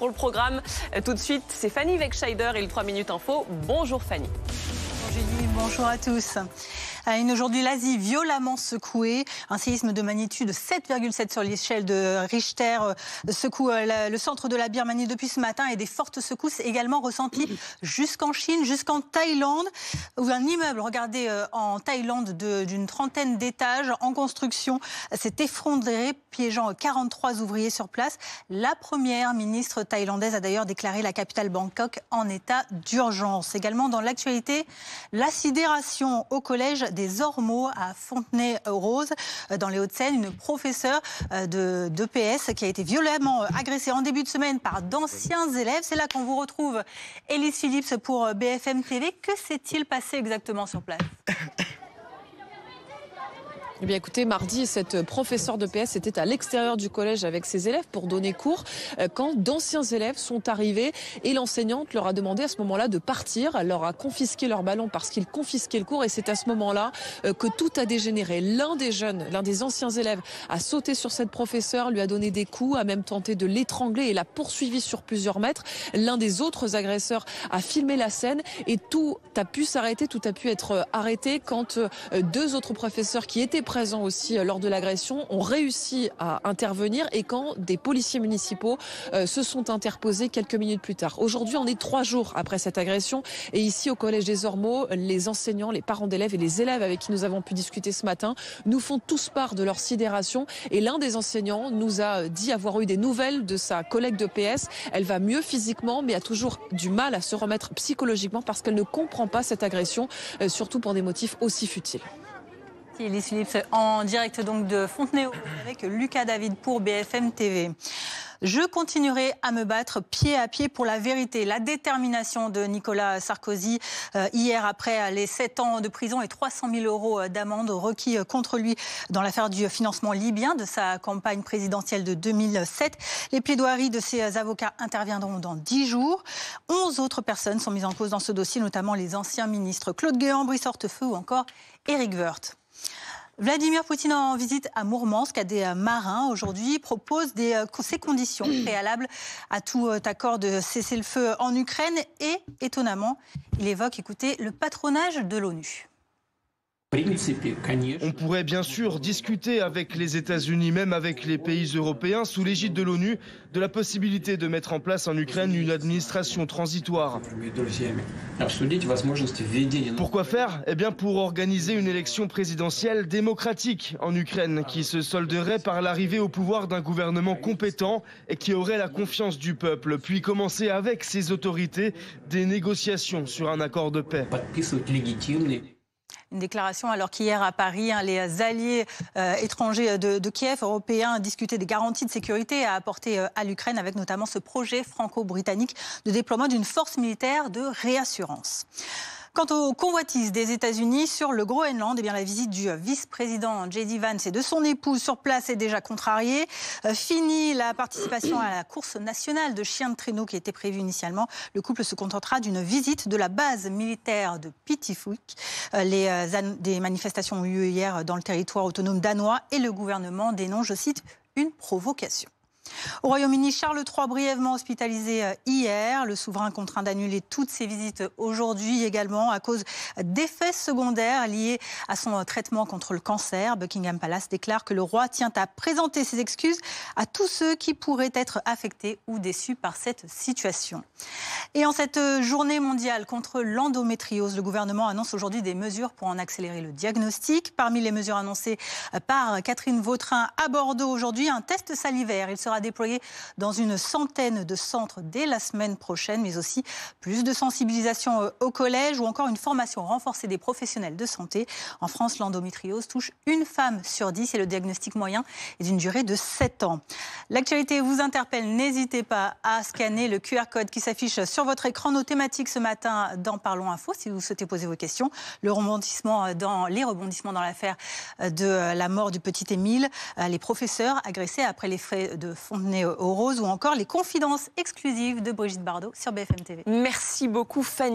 pour le programme. Tout de suite, c'est Fanny Wegscheider et le 3 minutes info. Bonjour Fanny. Bonjour Julie, bonjour à tous. Aujourd'hui, l'Asie violemment secouée. Un séisme de magnitude 7,7 sur l'échelle de Richter secoue le centre de la Birmanie depuis ce matin et des fortes secousses également ressenties jusqu'en Chine, jusqu'en Thaïlande, où un immeuble, regardez, en Thaïlande d'une trentaine d'étages en construction s'est effondré, piégeant 43 ouvriers sur place. La première ministre thaïlandaise a d'ailleurs déclaré la capitale Bangkok en état d'urgence. Également dans l'actualité, la sidération au collège des Ormeaux à Fontenay-aux-Roses, dans les Hauts-de-Seine. Une professeure d'EPS qui a été violemment agressée en début de semaine par d'anciens élèves. C'est là qu'on vous retrouve Élise Phillips pour BFM TV. Que s'est-il passé exactement sur place ? Eh bien écoutez, mardi, cette professeure de PS était à l'extérieur du collège avec ses élèves pour donner cours quand d'anciens élèves sont arrivés et l'enseignante leur a demandé à ce moment-là de partir. Elle leur a confisqué leur ballon parce qu'ils confisquaient le cours et c'est à ce moment-là que tout a dégénéré. L'un des anciens élèves a sauté sur cette professeure, lui a donné des coups, a même tenté de l'étrangler et l'a poursuivi sur plusieurs mètres. L'un des autres agresseurs a filmé la scène et tout a pu s'arrêter, tout a pu être arrêté quand deux autres professeurs qui étaient présents aussi lors de l'agression ont réussi à intervenir et quand des policiers municipaux se sont interposés quelques minutes plus tard. Aujourd'hui, on est 3 jours après cette agression et ici au Collège des Ormeaux, les enseignants, les parents d'élèves et les élèves avec qui nous avons pu discuter ce matin nous font tous part de leur sidération et l'un des enseignants nous a dit avoir eu des nouvelles de sa collègue de PS. Elle va mieux physiquement mais a toujours du mal à se remettre psychologiquement parce qu'elle ne comprend pas cette agression, surtout pour des motifs aussi futiles. Élise Phillips en direct donc de Fontenay-aux-Roses avec Lucas David pour BFM TV. Je continuerai à me battre pied à pied pour la vérité. La détermination de Nicolas Sarkozy hier après les 7 ans de prison et 300 000 euros d'amende requis contre lui dans l'affaire du financement libyen de sa campagne présidentielle de 2007. Les plaidoiries de ses avocats interviendront dans 10 jours. 11 autres personnes sont mises en cause dans ce dossier, notamment les anciens ministres Claude Guéant, Brice Hortefeux ou encore Éric Woerth. Vladimir Poutine en visite à Mourmansk à des marins aujourd'hui propose ces conditions préalables à tout accord de cessez-le-feu en Ukraine et étonnamment, il évoque, écoutez, le patronage de l'ONU. On pourrait bien sûr discuter avec les États-Unis, même avec les pays européens, sous l'égide de l'ONU, de la possibilité de mettre en place en Ukraine une administration transitoire. Pourquoi faire ? Eh bien pour organiser une élection présidentielle démocratique en Ukraine, qui se solderait par l'arrivée au pouvoir d'un gouvernement compétent et qui aurait la confiance du peuple, puis commencer avec ses autorités des négociations sur un accord de paix. Une déclaration alors qu'hier à Paris, les alliés étrangers de Kiev, européens, discutaient des garanties de sécurité à apporter à l'Ukraine avec notamment ce projet franco-britannique de déploiement d'une force militaire de réassurance. Quant aux convoitises des États-Unis sur le Groenland, eh bien la visite du vice-président J.D. Vance et de son épouse sur place est déjà contrariée. Fini la participation à la course nationale de chiens de traîneau qui était prévue initialement. Le couple se contentera d'une visite de la base militaire de Pitifuk. Des manifestations ont eu lieu hier dans le territoire autonome danois et le gouvernement dénonce, je cite, une provocation. Au Royaume-Uni, Charles III brièvement hospitalisé hier. Le souverain contraint d'annuler toutes ses visites aujourd'hui également à cause d'effets secondaires liés à son traitement contre le cancer. Buckingham Palace déclare que le roi tient à présenter ses excuses à tous ceux qui pourraient être affectés ou déçus par cette situation. Et en cette journée mondiale contre l'endométriose, le gouvernement annonce aujourd'hui des mesures pour en accélérer le diagnostic. Parmi les mesures annoncées par Catherine Vautrin à Bordeaux aujourd'hui, un test salivaire. Il sera déployé dans une centaine de centres dès la semaine prochaine, mais aussi plus de sensibilisation au collège ou encore une formation renforcée des professionnels de santé. En France, l'endométriose touche une femme sur 10 et le diagnostic moyen est d'une durée de 7 ans. L'actualité vous interpelle, n'hésitez pas à scanner le QR code qui s'affiche sur votre écran. Nos thématiques ce matin dans Parlons Info, si vous souhaitez poser vos questions. Les rebondissements dans l'affaire de la mort du petit Émile, les professeurs agressés après les faits de Fontenay-aux-Roses ou encore les confidences exclusives de Brigitte Bardot sur BFM TV. Merci beaucoup Fanny.